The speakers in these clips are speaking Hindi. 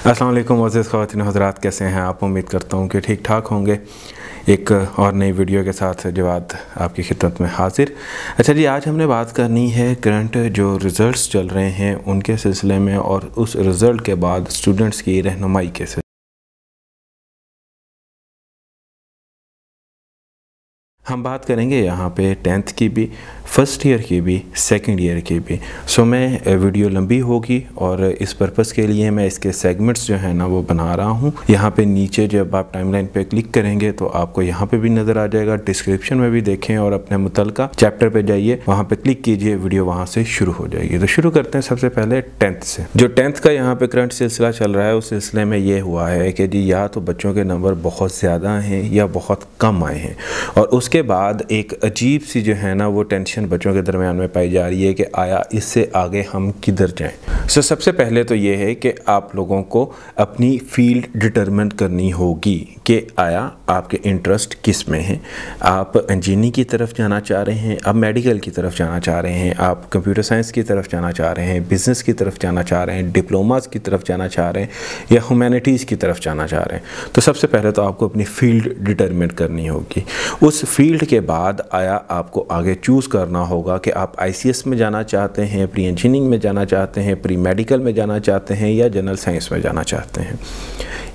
अस्सलाम वालेकुम अज़ीज़ ख़वातीन हज़रात, कैसे हैं आप? उम्मीद करता हूँ कि ठीक ठाक होंगे। एक और नई वीडियो के साथ जवाद आपकी खिदमत में हाजिर। अच्छा जी, आज हमने बात करनी है करंट जो रिज़ल्ट्स चल रहे हैं उनके सिलसिले में और उस रिज़ल्ट के बाद स्टूडेंट्स की रहनुमाई के सिलसिले। हम बात करेंगे यहाँ पे 10th की भी, फ़र्स्ट ईयर की भी, सेकंड ईयर की भी। सो मैं वीडियो लंबी होगी और इस पर्पस के लिए मैं इसके सेगमेंट्स जो है ना वो बना रहा हूँ। यहाँ पे नीचे जब आप टाइमलाइन पे क्लिक करेंगे तो आपको यहाँ पे भी नज़र आ जाएगा, डिस्क्रिप्शन में भी देखें और अपने मुतलका चैप्टर पे जाइए, वहाँ पे क्लिक कीजिए, वीडियो वहाँ से शुरू हो जाएगी। तो शुरू करते हैं सबसे पहले 10th से। जो 10th का यहाँ पे करंट सिलसिला चल रहा है उस सिलसिले में ये हुआ है कि जी या तो बच्चों के नंबर बहुत ज़्यादा हैं या बहुत कम आए हैं, और उसके बाद एक अजीब सी जो है ना वो टेंशन बच्चों के दरमियान में पाई जा रही है कि आया इससे आगे हम किधर जाएं। सो सबसे पहले तो ये है कि आप लोगों को अपनी फील्ड डिटरमिन करनी होगी कि आया आपके इंटरेस्ट किस में है। आप इंजीनियरिंग की तरफ जाना चाह रहे हैं, आप मेडिकल की तरफ जाना चाह रहे हैं, आप कंप्यूटर साइंस की तरफ जाना चाह रहे हैं, बिज़नेस की तरफ जाना चाह रहे हैं, डिप्लोमास की तरफ जाना चाह रहे हैं या ह्यूमैनिटीज़ की तरफ जाना चाह रहे हैं। तो सबसे पहले तो आपको अपनी फील्ड डिटरमिन करनी होगी। उस फील्ड के बाद आया आपको आगे चूज़ करना होगा कि आप ICS में जाना चाहते हैं, प्री इंजीनियरिंग में जाना चाहते हैं, प्री मेडिकल में जाना चाहते हैं या जनरल साइंस में जाना चाहते हैं।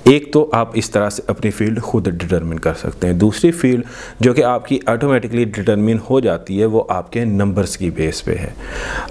एक तो आप इस तरह से अपनी फ़ील्ड खुद डिटरमिन कर सकते हैं। दूसरी फील्ड जो कि आपकी ऑटोमेटिकली डिटरमिन हो जाती है वो आपके नंबर्स की बेस पे है।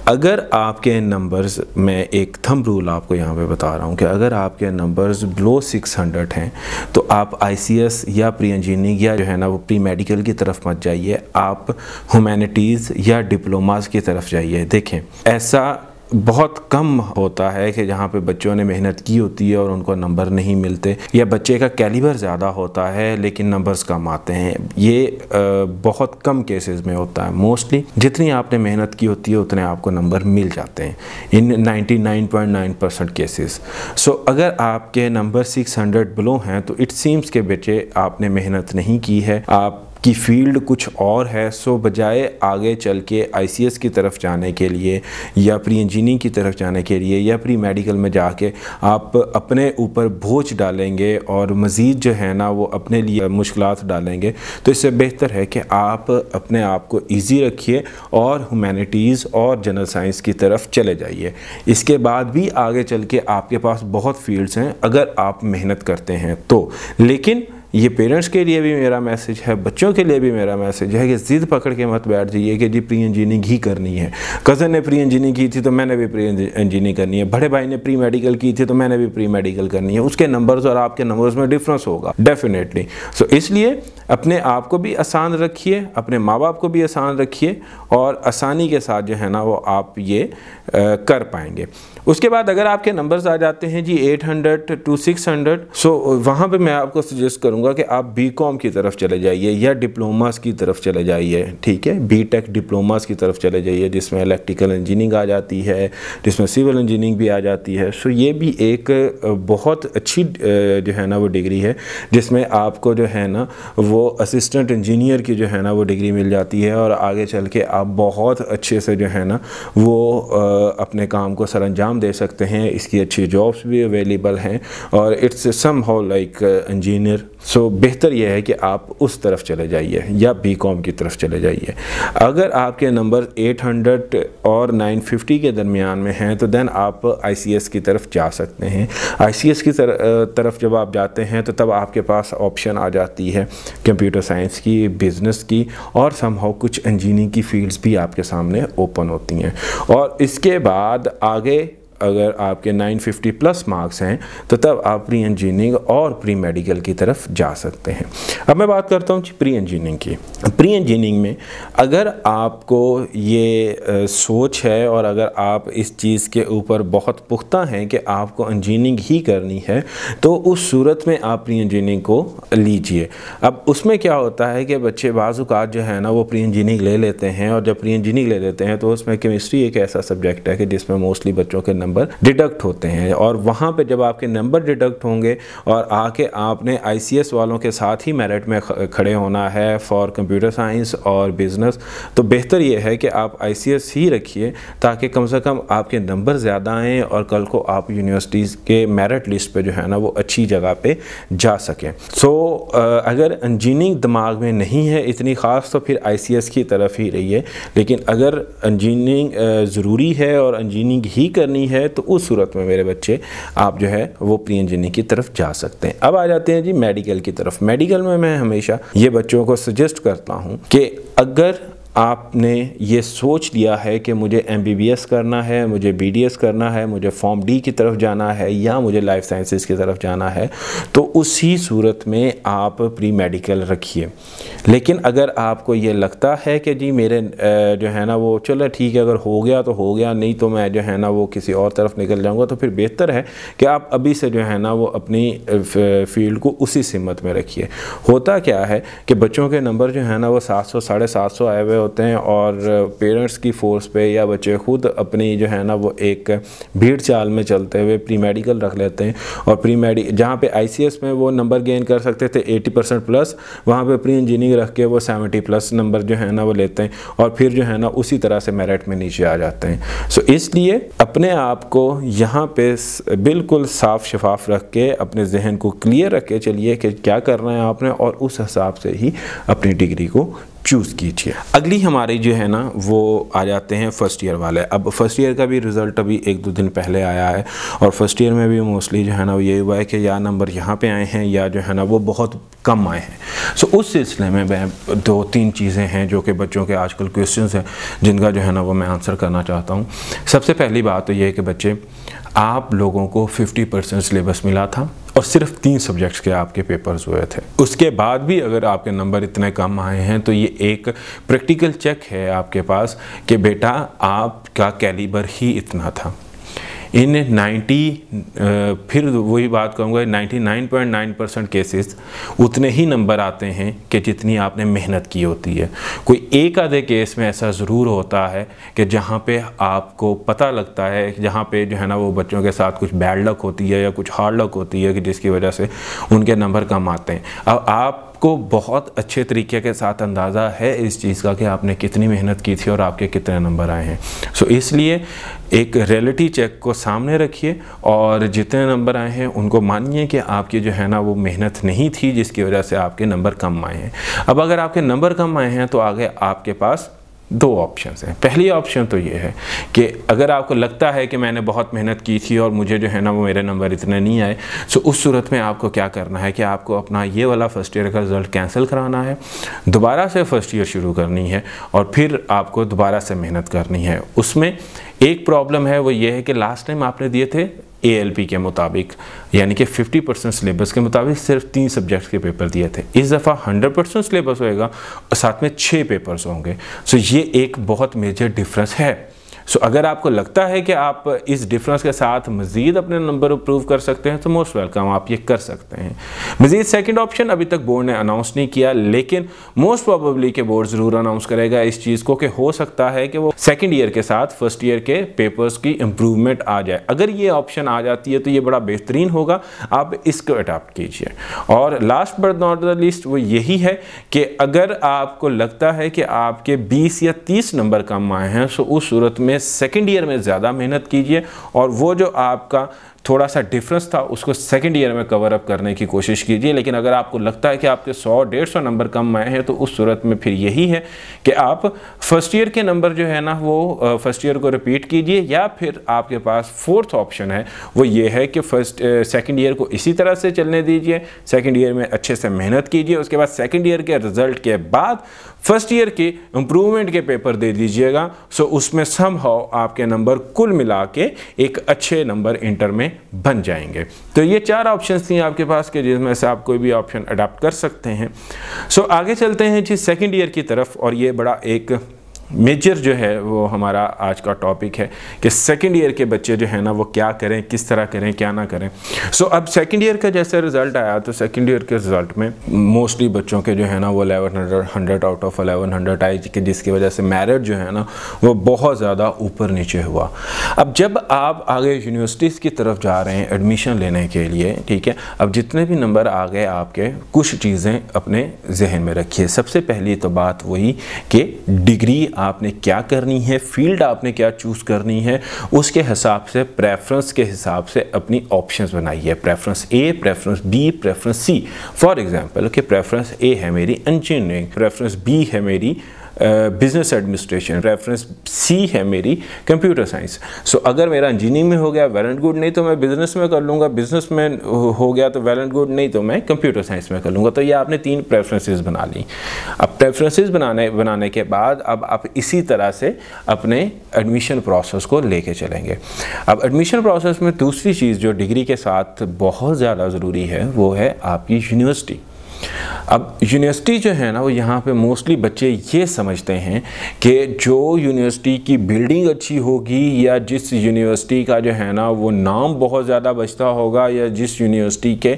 अगर आपके नंबर्स, मैं एक थंब रूल आपको यहाँ पे बता रहा हूँ कि अगर आपके नंबर्स बिलो 600 हैं तो आप ICS या प्री इंजीनियरिंग या जो है ना वो प्री मेडिकल की तरफ मत जाइए, आप ह्यूमैनिटीज़ या डिप्लोमास की तरफ जाइए। देखें, ऐसा बहुत कम होता है कि जहाँ पे बच्चों ने मेहनत की होती है और उनको नंबर नहीं मिलते, या बच्चे का कैलिबर ज़्यादा होता है लेकिन नंबर्स कम आते हैं। ये बहुत कम केसेस में होता है। मोस्टली जितनी आपने मेहनत की होती है उतने आपको नंबर मिल जाते हैं इन 99.9% केसेस। सो अगर आपके नंबर 600 बिलो हैं तो इट सीम्स के बच्चे आपने मेहनत नहीं की है, आप की फील्ड कुछ और है। सो बजाय आगे चल के ICS की तरफ जाने के लिए या प्री इंजीनियरिंग की तरफ जाने के लिए या प्री मेडिकल में जाके आप अपने ऊपर बोझ डालेंगे और मज़ीद जो है ना वो अपने लिए मुश्किलात डालेंगे, तो इससे बेहतर है कि आप अपने आप को ईजी रखिए और ह्यूमैनिटीज़ और जनरल साइंस की तरफ चले जाइए। इसके बाद भी आगे चल के आपके पास बहुत फील्ड्स हैं अगर आप मेहनत करते हैं तो। लेकिन ये पेरेंट्स के लिए भी मेरा मैसेज है, बच्चों के लिए भी मेरा मैसेज है कि ज़िद पकड़ के मत बैठ जाइए कि जी प्री इंजीनियरिंग ही करनी है। कज़न ने प्री इंजीनियरिंग की थी तो मैंने भी प्री इंजीनियरिंग करनी है, बड़े भाई ने प्री मेडिकल की थी तो मैंने भी प्री मेडिकल करनी है। उसके नंबर्स और आपके नंबर्स में डिफरेंस होगा डेफिनेटली। सो इसलिए अपने आप को भी आसान रखिए, अपने माँ बाप को भी आसान रखिए और आसानी के साथ जो है ना वो आप ये कर पाएंगे। उसके बाद अगर आपके नंबर्स आ जाते हैं जी 800 to 600, सो वहाँ पे मैं आपको सजेस्ट करूँगा कि आप BCom की तरफ चले जाइए या डिप्लोमास की तरफ चले जाइए। ठीक है, BTech डिप्लोमास की तरफ चले जाइए जिसमें इलेक्ट्रिकल इंजीनियरिंग आ जाती है, जिसमें सिविल इंजीनियरिंग भी आ जाती है। सो ये भी एक बहुत अच्छी जो है ना वो डिग्री है जिसमें आपको जो है ना वो असिस्टेंट इंजीनियर की जो है ना वो डिग्री मिल जाती है और आगे चल के आप बहुत अच्छे से जो है ना वो अपने काम को सरअंजाम दे सकते हैं। इसकी अच्छी जॉब्स भी अवेलेबल हैं और it's somehow like engineer. So बेहतर यह है कि आप उस तरफ चले जाइए या BCom की तरफ चले जाइए। अगर आपके नंबर 800 और 950 के दरमियान में हैं तो देन आप ICS की तरफ जा सकते हैं। ICS की तरफ जब आप जाते हैं तो तब आपके पास ऑप्शन आ जाती है कंप्यूटर साइंस की, बिज़नेस की और समहाउ कुछ इंजीनियरिंग की फील्ड्स भी आपके सामने ओपन होती हैं। और इसके बाद आगे अगर आपके 950 प्लस मार्क्स हैं तो तब आप प्री इंजीनियरिंग और प्री मेडिकल की तरफ जा सकते हैं। अब मैं बात करता हूँ प्री इंजीनियरिंग की। प्री इंजीनियरिंग में अगर आपको ये सोच है और अगर आप इस चीज़ के ऊपर बहुत पुख्ता हैं कि आपको इंजीनियरिंग ही करनी है तो उस सूरत में आप प्री इंजीनियरिंग को लीजिए। अब उसमें क्या होता है कि बच्चे बाज़ औक़ात जो है ना वो प्री इंजीनियरिंग ले लेते हैं और जब प्री इंजीनियरिंग ले लेते हैं तो उसमें केमिस्ट्री एक ऐसा सब्जेक्ट है कि जिसमें मोस्टली बच्चों के नंबर डिडक्ट होते हैं। और वहाँ पे जब आपके नंबर डिडक्ट होंगे और आके आपने ICS वालों के साथ ही मेरिट में खड़े होना है फॉर कंप्यूटर साइंस और बिज़नेस, तो बेहतर ये है कि आप ICS ही रखिए ताकि कम से कम आपके नंबर ज़्यादा आएँ और कल को आप यूनिवर्सिटीज़ के मेरिट लिस्ट पे जो है ना वो अच्छी जगह पे जा सकें। सो अगर इंजीनियरिंग दिमाग में नहीं है इतनी ख़ास तो फिर ICS की तरफ ही रहिए, लेकिन अगर इंजीनियरिंग ज़रूरी है और इंजीनियरिंग ही करनी है तो उस सूरत में मेरे बच्चे आप जो है वो प्री इंजीनियरिंग की तरफ जा सकते हैं। अब आ जाते हैं जी मेडिकल की तरफ। मेडिकल में मैं हमेशा ये बच्चों को सजेस्ट करता हूँ कि अगर आपने ये सोच लिया है कि मुझे MBBS करना है, मुझे BDS करना है, मुझे फॉर्म D की तरफ जाना है या मुझे लाइफ साइंसेस की तरफ जाना है, तो उसी सूरत में आप प्री मेडिकल रखिए। लेकिन अगर आपको ये लगता है कि जी मेरे जो है ना वो चलो ठीक है, अगर हो गया तो हो गया, नहीं तो मैं जो है ना वो किसी और तरफ निकल जाऊँगा, तो फिर बेहतर है कि आप अभी से जो है ना वो अपनी फील्ड को उसी सिमत में रखिए। होता क्या है कि बच्चों के नंबर जो है ना वो 700 750 आए हुए होते हैं और पेरेंट्स की फोर्स पे या बच्चे खुद अपनी जो है ना वो एक भीड़ चाल में चलते हुए प्री मेडिकल रख लेते हैं। और प्री मेडिकल जहाँ पे ICS में वो नंबर गेन कर सकते थे 80% प्लस, वहाँ पे प्री इंजीनियरिंग रख के वो 70 प्लस नंबर जो है ना वो लेते हैं और फिर जो है ना उसी तरह से मेरिट में नीचे आ जाते हैं। सो इसलिए अपने आप को यहाँ पे बिल्कुल साफ शफाफ रख के अपने जहन को क्लियर रख के चलिए कि क्या करना है आपने, और उस हिसाब से ही अपनी डिग्री को चूज़ कीजिए। अगली हमारी जो है ना वो आ जाते हैं फर्स्ट ईयर वाले। अब फर्स्ट ईयर का भी रिज़ल्ट अभी 1-2 दिन पहले आया है और फर्स्ट ईयर में भी मोस्टली जो है ना ये हुआ है कि या नंबर यहाँ पे आए हैं या जो है ना वो बहुत कम आए हैं। सो उस सिलसिले में मैं 2-3 चीज़ें हैं जो कि बच्चों के आजकल क्वेश्चंस हैं जिनका जो है ना वो मैं आंसर करना चाहता हूँ। सबसे पहली बात तो ये है कि बच्चे आप लोगों को 50% सिलेबस मिला था और सिर्फ 3 सब्जेक्ट्स के आपके पेपर्स हुए थे। उसके बाद भी अगर आपके नंबर इतने कम आए हैं तो ये एक प्रैक्टिकल चेक है आपके पास कि बेटा आपका कैलिबर ही इतना था। इन 90 फिर वही बात कहूँगा 99.9% केसेस उतने ही नंबर आते हैं कि जितनी आपने मेहनत की होती है। कोई एक आधे केस में ऐसा ज़रूर होता है कि जहाँ पे आपको पता लगता है, जहाँ पे जो है ना वो बच्चों के साथ कुछ बैड लक होती है या कुछ हार्ड लक होती है कि जिसकी वजह से उनके नंबर कम आते हैं। अब आपको बहुत अच्छे तरीके के साथ अंदाज़ा है इस चीज़ का कि आपने कितनी मेहनत की थी और आपके कितने नंबर आए हैं। सो इसलिए एक रियलिटी चेक को सामने रखिए और जितने नंबर आए हैं उनको मानिए कि आपकी जो है ना वो मेहनत नहीं थी जिसकी वजह से आपके नंबर कम आए हैं। अब अगर आपके नंबर कम आए हैं तो आगे आपके पास 2 ऑप्शंस हैं। पहली ऑप्शन तो ये है कि अगर आपको लगता है कि मैंने बहुत मेहनत की थी और मुझे जो है ना वो मेरे नंबर इतने नहीं आए, सो उस सूरत में आपको क्या करना है कि आपको अपना ये वाला फर्स्ट ईयर का रिज़ल्ट कैंसिल कराना है, दोबारा से फर्स्ट ईयर शुरू करनी है और फिर आपको दोबारा से मेहनत करनी है। उसमें एक प्रॉब्लम है, वो ये है कि लास्ट टाइम आपने दिए थे ALP के मुताबिक, यानी कि 50% सिलेबस के मुताबिक सिर्फ 3 सब्जेक्ट्स के पेपर दिए थे। इस दफ़ा 100% सिलेबस होएगा और साथ में 6 पेपर्स होंगे। सो ये एक बहुत मेजर डिफरेंस है। सो अगर आपको लगता है कि आप इस डिफरेंस के साथ मज़ीद अपने नंबर इम्प्रूव कर सकते हैं तो मोस्ट वेलकम, आप ये कर सकते हैं। मज़ीद सेकंड ऑप्शन अभी तक बोर्ड ने अनाउंस नहीं किया, लेकिन मोस्ट प्रोबेबली के बोर्ड ज़रूर अनाउंस करेगा इस चीज़ को कि हो सकता है कि वो सेकंड ईयर के साथ फर्स्ट ईयर के पेपर्स की इम्प्रूवमेंट आ जाए। अगर ये ऑप्शन आ जाती है तो ये बड़ा बेहतरीन होगा, आप इसको अडॉप्ट कीजिए। और last but not the least वो यही है कि अगर आपको लगता है कि आपके 20 या 30 नंबर कम आए हैं तो उस सूरत में सेकेंड ईयर में ज़्यादा मेहनत कीजिए और वो जो आपका थोड़ा सा डिफरेंस था उसको सेकंड ईयर में कवर अप करने की कोशिश कीजिए। लेकिन अगर आपको लगता है कि आपके 100-150 नंबर कम आए हैं तो उस सूरत में फिर यही है कि आप फर्स्ट ईयर के नंबर जो है ना वो फर्स्ट ईयर को रिपीट कीजिए, या फिर आपके पास फोर्थ ऑप्शन है वो ये है कि सेकंड ईयर को इसी तरह से चलने दीजिए, सेकंड ईयर में अच्छे से मेहनत कीजिए, उसके बाद सेकंड ईयर के रिजल्ट के बाद फर्स्ट ईयर के इम्प्रूवमेंट के पेपर दे दीजिएगा। सो उसमें समहाउ आपके नंबर कुल मिला के एक अच्छे नंबर इंटर में बन जाएंगे। तो ये 4 ऑप्शंस थी आपके पास के जिसमें से आप कोई भी ऑप्शन अडॉप्ट कर सकते हैं। सो आगे चलते हैं जी सेकंड ईयर की तरफ, और ये बड़ा एक मेजर जो है वो हमारा आज का टॉपिक है कि सेकंड ईयर के बच्चे जो है ना वो क्या करें, किस तरह करें, क्या ना करें। सो अब सेकंड ईयर का जैसे रिज़ल्ट आया तो सेकंड ईयर के रिज़ल्ट में मोस्टली बच्चों के जो है ना वो 1100 आउट ऑफ 1100 आई, जिसकी वजह से मेरिट जो है ना वो बहुत ज़्यादा ऊपर नीचे हुआ। अब जब आप आगे यूनिवर्सिटीज़ की तरफ जा रहे हैं एडमिशन लेने के लिए, ठीक है, अब जितने भी नंबर आ गए आपके, कुछ चीज़ें अपने जहन में रखिए। सबसे पहली तो बात वही कि डिग्री आपने क्या करनी है, फील्ड आपने क्या चूज़ करनी है, उसके हिसाब से प्रेफरेंस के हिसाब से अपनी ऑप्शंस बनाइए। Preference A, preference B, preference C. For example कि प्रेफरेंस ए है मेरी इंजीनियरिंग, प्रेफरेंस बी है मेरी बिजनेस एडमिनिस्ट्रेशन, रेफरेंस सी है मेरी कंप्यूटर साइंस। सो अगर मेरा इंजीनियरिंग में हो गया वेल एंड गुड, नहीं तो मैं बिजनेस में कर लूँगा, बिजनेस में हो गया तो वेल एंड गुड, नहीं तो मैं कंप्यूटर साइंस में कर लूँगा। तो ये आपने 3 प्रेफरेंसेस बना ली। अब प्रेफरेंसेस बनाने के बाद अब आप इसी तरह से अपने एडमिशन प्रोसेस को लेके चलेंगे। अब एडमिशन प्रोसेस में दूसरी चीज़ जो डिग्री के साथ बहुत ज़्यादा ज़रूरी है वो है आपकी यूनिवर्सिटी। अब यूनिवर्सिटी जो है ना वो यहाँ पे मोस्टली बच्चे ये समझते हैं कि जो यूनिवर्सिटी की बिल्डिंग अच्छी होगी या जिस यूनिवर्सिटी का जो है ना वो नाम बहुत ज़्यादा बचता होगा या जिस यूनिवर्सिटी के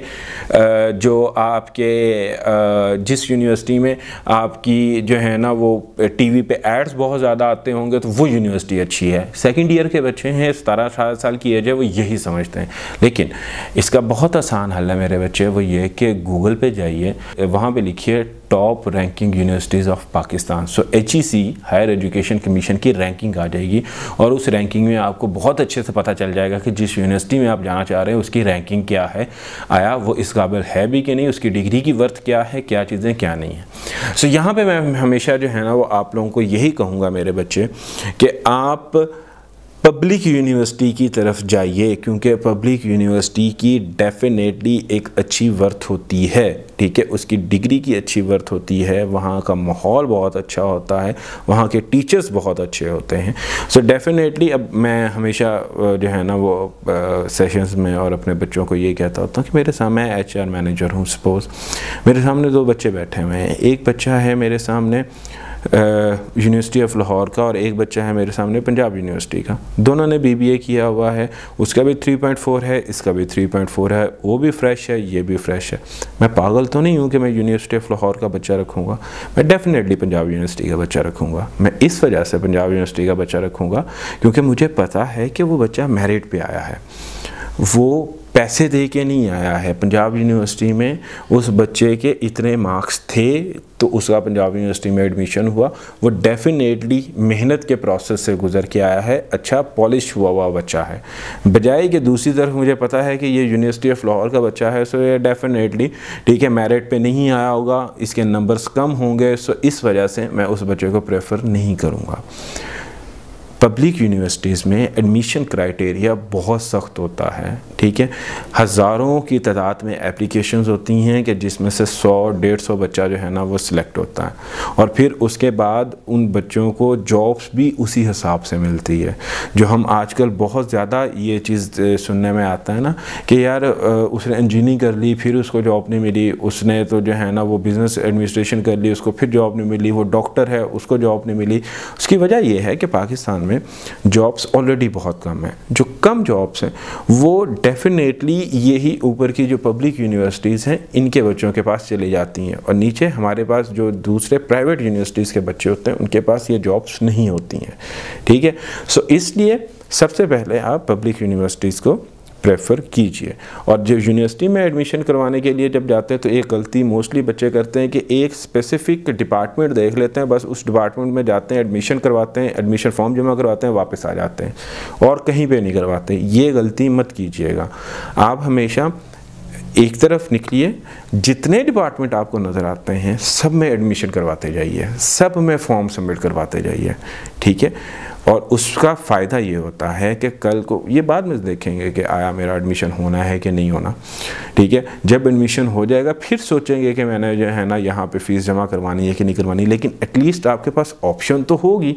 जो आपके जिस यूनिवर्सिटी में आपकी जो है ना वो टीवी पे एड्स बहुत ज़्यादा आते होंगे तो वो यूनिवर्सिटी अच्छी है। सेकेंड ईयर के बच्चे हैं, 17-18 साल की एज है, वो यही समझते हैं। लेकिन इसका बहुत आसान हल है मेरे बच्चे, वो ये कि गूगल पे जाइए, वहाँ पे लिखिए top ranking universities of Pakistan. So HEC higher education commission की रैंकिंग आ जाएगी और उस रैंकिंग में आपको बहुत अच्छे से पता चल जाएगा कि जिस यूनिवर्सिटी में आप जाना चाह रहे हैं उसकी रैंकिंग क्या है, आया वो इस काबिल है भी कि नहीं, उसकी डिग्री की वर्थ क्या है, क्या चीज़ें क्या नहीं है। सो यहाँ पे मैं हमेशा जो है ना वो आप लोगों को यही कहूँगा मेरे बच्चे कि आप पब्लिक यूनिवर्सिटी की तरफ जाइए, क्योंकि पब्लिक यूनिवर्सिटी की डेफिनेटली एक अच्छी वर्थ होती है, ठीक है, उसकी डिग्री की अच्छी वर्थ होती है, वहाँ का माहौल बहुत अच्छा होता है, वहाँ के टीचर्स बहुत अच्छे होते हैं। सो डेफिनेटली अब मैं हमेशा जो है ना वो सेशंस में और अपने बच्चों को ये कहता होता हूँ कि मेरे सामने HR मैनेजर हूँ, सपोज़ मेरे सामने 2 बच्चे बैठे हुए हैं, एक बच्चा है मेरे सामने यूनिवर्सिटी ऑफ लाहौर का और एक बच्चा है मेरे सामने पंजाब यूनिवर्सिटी का। दोनों ने BBA किया हुआ है, उसका भी 3.4 है, इसका भी 3.4 है, वो भी फ्रेश है, ये भी फ्रेश है। मैं पागल तो नहीं हूँ कि मैं यूनिवर्सिटी ऑफ लाहौर का बच्चा रखूँगा, मैं डेफिनेटली पंजाब यूनिवर्सिटी का बच्चा रखूँगा। मैं इस वजह से पंजाब यूनिवर्सिटी का बच्चा रखूँगा क्योंकि मुझे पता है कि वो बच्चा मेरिट पे आया है, वो पैसे दे के नहीं आया है। पंजाब यूनिवर्सिटी में उस बच्चे के इतने मार्क्स थे तो उसका पंजाब यूनिवर्सिटी में एडमिशन हुआ, वो डेफिनेटली मेहनत के प्रोसेस से गुजर के आया है, अच्छा पॉलिश हुआ बच्चा है। बजाय कि दूसरी तरफ मुझे पता है कि ये यूनिवर्सिटी ऑफ लाहौर का बच्चा है, सो ये डेफिनेटली ठीक है मेरिट पे नहीं आया होगा, इसके नंबर्स कम होंगे, सो इस वजह से मैं उस बच्चे को प्रेफर नहीं करूँगा। पब्लिक यूनिवर्सिटीज़ में एडमिशन क्राइटेरिया बहुत सख्त होता है, ठीक है, हज़ारों की तादाद में एप्लीकेशंस होती हैं कि जिसमें से 100-150 बच्चा जो है ना वो सिलेक्ट होता है और फिर उसके बाद उन बच्चों को जॉब्स भी उसी हिसाब से मिलती है। जो हम आजकल बहुत ज़्यादा ये चीज़ सुनने में आता है ना कि यार उसने इंजीनियरिंग कर ली फिर उसको जॉब नहीं मिली, उसने तो जो है ना वो बिज़नेस एडमिनिस्ट्रेशन कर ली उसको फिर जॉब नहीं मिली, वो डॉक्टर है उसको जॉब नहीं मिली। उसकी वजह ये है कि पाकिस्तान में जॉब्स ऑलरेडी बहुत कम है। जो कम जॉब्स हैं वो डेफिनेटली यही ऊपर की जो पब्लिक यूनिवर्सिटीज़ हैं इनके बच्चों के पास चली जाती हैं और नीचे हमारे पास जो दूसरे प्राइवेट यूनिवर्सिटीज़ के बच्चे होते हैं उनके पास ये जॉब्स नहीं होती हैं, ठीक है। सो इसलिए सबसे पहले आप पब्लिक यूनिवर्सिटीज़ को प्रेफर कीजिए। और जो यूनिवर्सिटी में एडमिशन करवाने के लिए जब जाते हैं तो एक गलती मोस्टली बच्चे करते हैं कि एक स्पेसिफिक डिपार्टमेंट देख लेते हैं, बस उस डिपार्टमेंट में जाते हैं, एडमिशन करवाते हैं, एडमिशन फॉर्म जमा करवाते हैं, वापस आ जाते हैं और कहीं पे नहीं करवाते। ये गलती मत कीजिएगा। आप हमेशा एक तरफ निकलिए, जितने डिपार्टमेंट आपको नज़र आते हैं सब में एडमिशन करवाते जाइए, सब में फॉर्म सबमिट करवाते जाइए, ठीक है। और उसका फ़ायदा ये होता है कि कल को ये बाद में देखेंगे कि आया मेरा एडमिशन होना है कि नहीं होना, ठीक है। जब एडमिशन हो जाएगा फिर सोचेंगे कि मैंने जो है ना यहाँ पे फ़ीस जमा करवानी है कि नहीं करवानी, लेकिन एटलीस्ट आपके पास ऑप्शन तो होगी।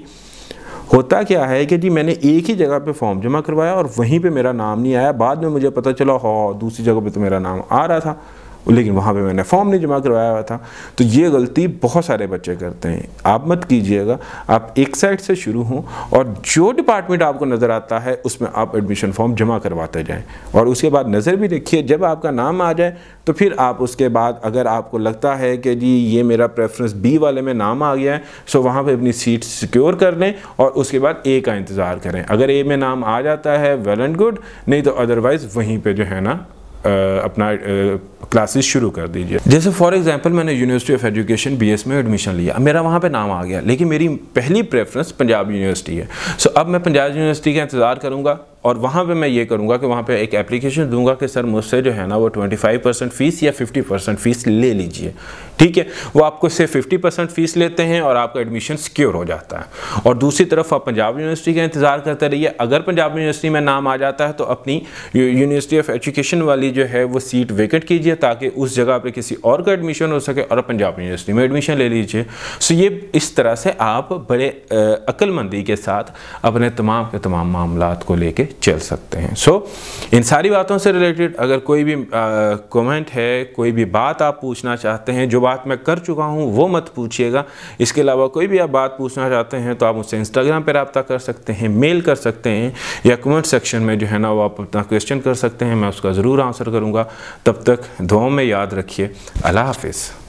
होता क्या है कि जी मैंने एक ही जगह पे फॉर्म जमा करवाया और वहीं पे मेरा नाम नहीं आया, बाद में मुझे पता चला हाँ दूसरी जगह पे तो मेरा नाम आ रहा था, लेकिन वहाँ पे मैंने फॉर्म नहीं जमा करवाया हुआ था। तो ये गलती बहुत सारे बच्चे करते हैं, आप मत कीजिएगा। आप एक साइड से शुरू हों और जो डिपार्टमेंट आपको नज़र आता है उसमें आप एडमिशन फॉर्म जमा करवाते जाएं, और उसके बाद नज़र भी रखिए, जब आपका नाम आ जाए तो फिर आप उसके बाद अगर आपको लगता है कि जी ये मेरा प्रेफरेंस बी वाले में नाम आ गया है, सो वहाँ पे अपनी सीट सिक्योर कर लें और उसके बाद ए का इंतज़ार करें। अगर ए में नाम आ जाता है वेल एंड गुड, नहीं तो अदरवाइज़ वहीं पे जो है ना अपना क्लासेस शुरू कर दीजिए। जैसे फॉर एग्जांपल मैंने यूनिवर्सिटी ऑफ एजुकेशन बीएस में एडमिशन लिया, मेरा वहाँ पे नाम आ गया, लेकिन मेरी पहली प्रेफरेंस पंजाब यूनिवर्सिटी है। सो अब मैं पंजाब यूनिवर्सिटी का इंतज़ार करूँगा और वहाँ पे मैं ये करूँगा कि वहाँ पे एक एप्लीकेशन दूंगा कि सर मुझसे जो है ना वो 25% फ़ीस या 50% फ़ीस ले लीजिए, ठीक है। वो आपको से 50% फ़ीस लेते हैं और आपका एडमिशन सिक्योर हो जाता है। और दूसरी तरफ आप पंजाब यूनिवर्सिटी का इंतज़ार करते रहिए। अगर पंजाब यूनिवर्सिटी में नाम आ जाता है तो अपनी यूनिवर्सिटी ऑफ एजुकेशन वाली जो है वो सीट वेकेट कीजिए ताकि उस जगह पे किसी और का एडमिशन हो सके और पंजाब यूनिवर्सिटी में एडमिशन ले लीजिए। सो ये इस तरह से आप बड़े अक्लमंदी के साथ अपने तमाम के तमाम मामलात को लेके चल सकते हैं। सो इन सारी बातों से रिलेटेड अगर कोई भी कमेंट है, कोई भी बात आप पूछना चाहते हैं, जो बात मैं कर चुका हूं वो मत पूछिएगा। इसके अलावा कोई भी आप बात पूछना चाहते हैं तो आप मुझसे इंस्टाग्राम पर रब्ता कर सकते हैं, मेल कर सकते हैं, या कमेंट सेक्शन में जो है ना वो आप अपना क्वेश्चन कर सकते हैं, मैं उसका ज़रूर आंसर करूँगा। तब तक दुआओं में याद रखिए। अल्लाह हाफिज़।